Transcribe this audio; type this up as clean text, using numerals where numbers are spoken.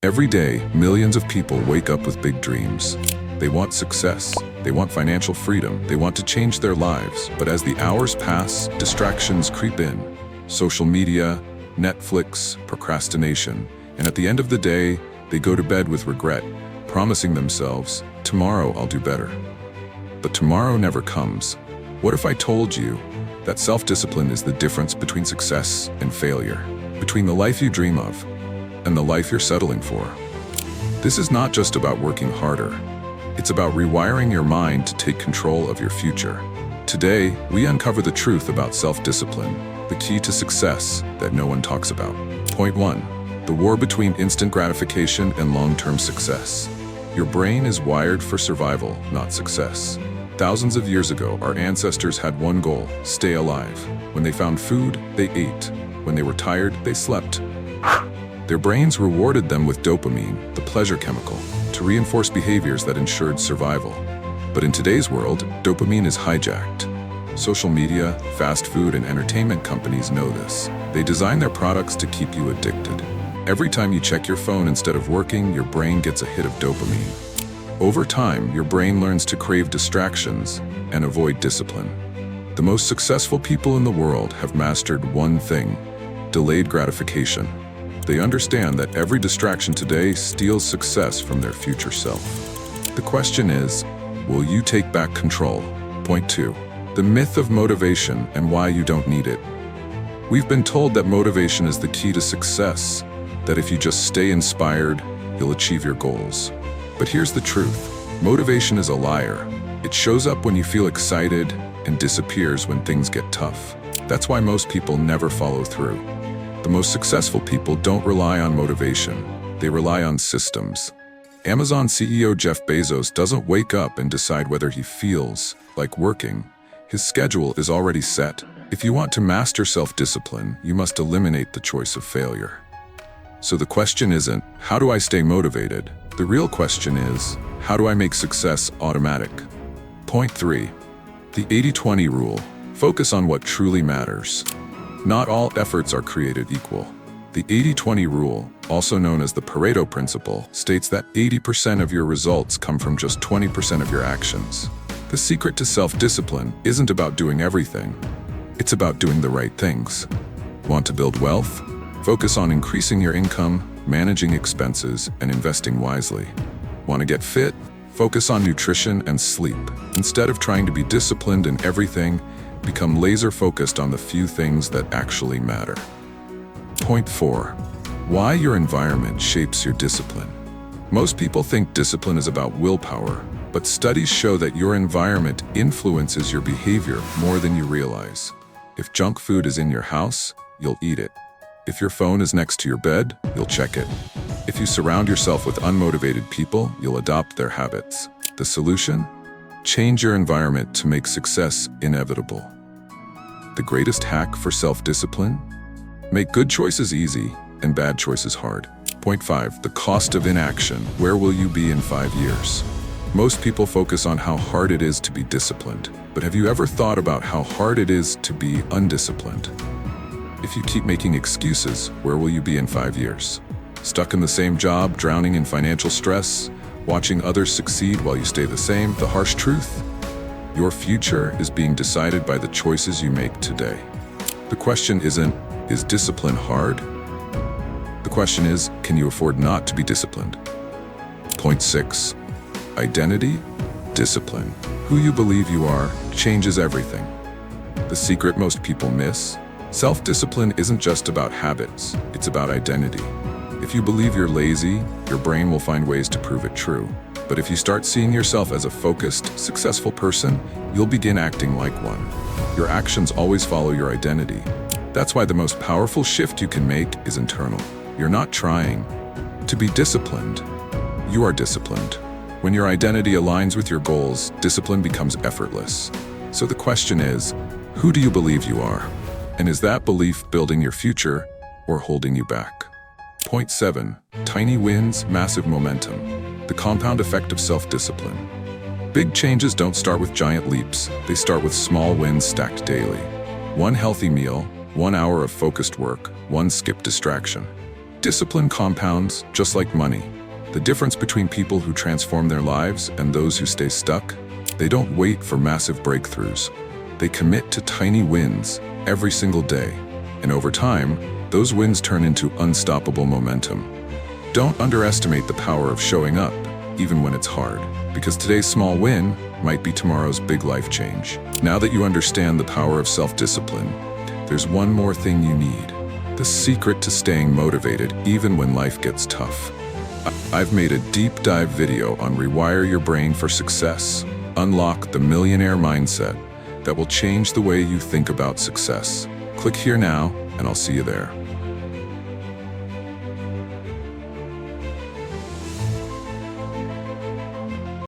Every day, millions of people wake up with big dreams. They want success, they want financial freedom, they want to change their lives. But as the hours pass, distractions creep in. Social media, Netflix, procrastination. And at the end of the day, they go to bed with regret, promising themselves, tomorrow I'll do better. But tomorrow never comes. What if I told you that self-discipline is the difference between success and failure, between the life you dream of and the life you're settling for? This is not just about working harder. It's about rewiring your mind to take control of your future. Today, we uncover the truth about self-discipline, the key to success that no one talks about. Point 1. The war between instant gratification and long-term success. Your brain is wired for survival, not success. Thousands of years ago, our ancestors had one goal: stay alive. When they found food, they ate. When they were tired, they slept. Their brains rewarded them with dopamine, the pleasure chemical, to reinforce behaviors that ensured survival. But in today's world, dopamine is hijacked. Social media, fast food, and entertainment companies know this. They design their products to keep you addicted. Every time you check your phone instead of working, your brain gets a hit of dopamine. Over time, your brain learns to crave distractions and avoid discipline. The most successful people in the world have mastered one thing: delayed gratification. They understand that every distraction today steals success from their future self. The question is, will you take back control? Point 2. The myth of motivation and why you don't need it. We've been told that motivation is the key to success, that if you just stay inspired, you'll achieve your goals. But here's the truth. Motivation is a liar. It shows up when you feel excited and disappears when things get tough. That's why most people never follow through. The most successful people don't rely on motivation. They rely on systems. Amazon CEO Jeff Bezos doesn't wake up and decide whether he feels like working. His schedule is already set. If you want to master self-discipline, you must eliminate the choice of failure. So the question isn't, how do I stay motivated? The real question is, how do I make success automatic? Point 3. The 80-20 rule. Focus on what truly matters. Not all efforts are created equal. The 80-20 rule, also known as the Pareto principle, states that 80% of your results come from just 20% of your actions. The secret to self-discipline isn't about doing everything. It's about doing the right things. Want to build wealth? Focus on increasing your income, managing expenses, and investing wisely. Want to get fit? Focus on nutrition and sleep. Instead of trying to be disciplined in everything, become laser-focused on the few things that actually matter. Point 4. Why your environment shapes your discipline. Most people think discipline is about willpower, but studies show that your environment influences your behavior more than you realize. If junk food is in your house, you'll eat it. If your phone is next to your bed, you'll check it. If you surround yourself with unmotivated people, you'll adopt their habits. The solution? Change your environment to make success inevitable. The greatest hack for self-discipline? Make good choices easy and bad choices hard. Point 5. The cost of inaction. Where will you be in 5 years? Most people focus on how hard it is to be disciplined. But have you ever thought about how hard it is to be undisciplined? If you keep making excuses, where will you be in 5 years? Stuck in the same job, drowning in financial stress, watching others succeed while you stay the same? The harsh truth? Your future is being decided by the choices you make today. The question isn't, is discipline hard? The question is, can you afford not to be disciplined? Point 6. Identity, discipline. Who you believe you are changes everything. The secret most people miss? Self-discipline isn't just about habits, it's about identity. If you believe you're lazy, your brain will find ways to prove it true. But if you start seeing yourself as a focused, successful person, you'll begin acting like one. Your actions always follow your identity. That's why the most powerful shift you can make is internal. You're not trying to be disciplined. You are disciplined. When your identity aligns with your goals, discipline becomes effortless. So the question is, who do you believe you are? And is that belief building your future or holding you back? Point 7. Tiny wins, massive momentum. The compound effect of self-discipline. Big changes don't start with giant leaps. They start with small wins stacked daily. One healthy meal, 1 hour of focused work, one skipped distraction. Discipline compounds just like money. The difference between people who transform their lives and those who stay stuck, they don't wait for massive breakthroughs. They commit to tiny wins every single day. And over time, those wins turn into unstoppable momentum. Don't underestimate the power of showing up, even when it's hard, because today's small win might be tomorrow's big life change. Now that you understand the power of self-discipline, there's one more thing you need: the secret to staying motivated even when life gets tough. I've made a deep dive video on Rewire Your Brain for Success. Unlock the millionaire mindset that will change the way you think about success. Click here now, and I'll see you there.